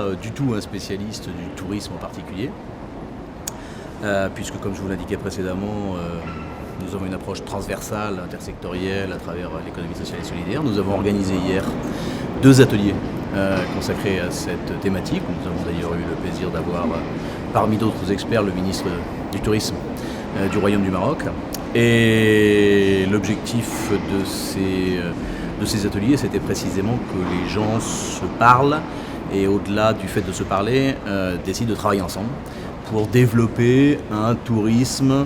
pas du tout un spécialiste du tourisme en particulier, puisque comme je vous l'indiquais précédemment, nous avons une approche transversale, intersectorielle à travers l'économie sociale et solidaire. Nous avons organisé hier 2 ateliers consacrés à cette thématique. Nous avons d'ailleurs eu le plaisir d'avoir parmi d'autres experts le ministre du Tourisme du Royaume du Maroc. Et l'objectif de ces ateliers, c'était précisément que les gens se parlent et au-delà du fait de se parler, décident de travailler ensemble pour développer un tourisme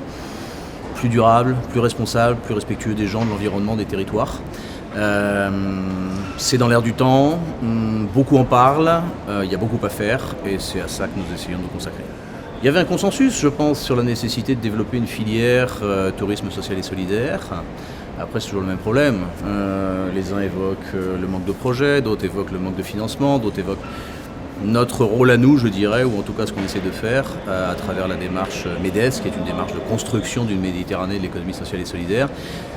plus durable, plus responsable, plus respectueux des gens, de l'environnement, des territoires. C'est dans l'air du temps, beaucoup en parlent, il y a beaucoup à faire et c'est à ça que nous essayons de nous consacrer. Il y avait un consensus, je pense, sur la nécessité de développer une filière tourisme social et solidaire. Après, c'est toujours le même problème. Les uns évoquent le manque de projets, d'autres évoquent le manque de financement, d'autres évoquent notre rôle à nous, je dirais, ou en tout cas ce qu'on essaie de faire à travers la démarche MEDES, qui est une démarche de construction d'une Méditerranée de l'économie sociale et solidaire.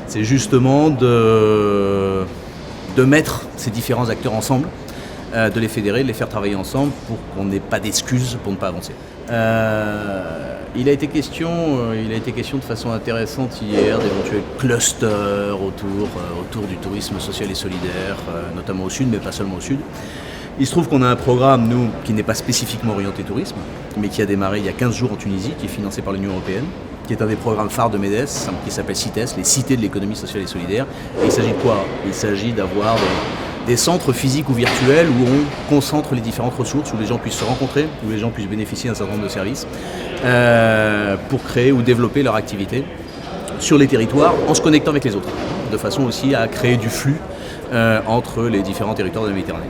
C'est justement de mettre ces différents acteurs ensemble, de les fédérer, de les faire travailler ensemble pour qu'on n'ait pas d'excuses pour ne pas avancer. Il a été question de façon intéressante hier d'éventuels clusters autour du tourisme social et solidaire, notamment au sud, mais pas seulement au sud. Il se trouve qu'on a un programme, nous, qui n'est pas spécifiquement orienté tourisme, mais qui a démarré il y a 15 jours en Tunisie, qui est financé par l'Union européenne, qui est un des programmes phares de MEDES, qui s'appelle CITES, les cités de l'économie sociale et solidaire. Et il s'agit de quoi? Il s'agit d'avoir des centres physiques ou virtuels où on concentre les différentes ressources, où les gens puissent se rencontrer, où les gens puissent bénéficier d'un certain nombre de services, pour créer ou développer leur activité sur les territoires en se connectant avec les autres, de façon aussi à créer du flux entre les différents territoires de la Méditerranée.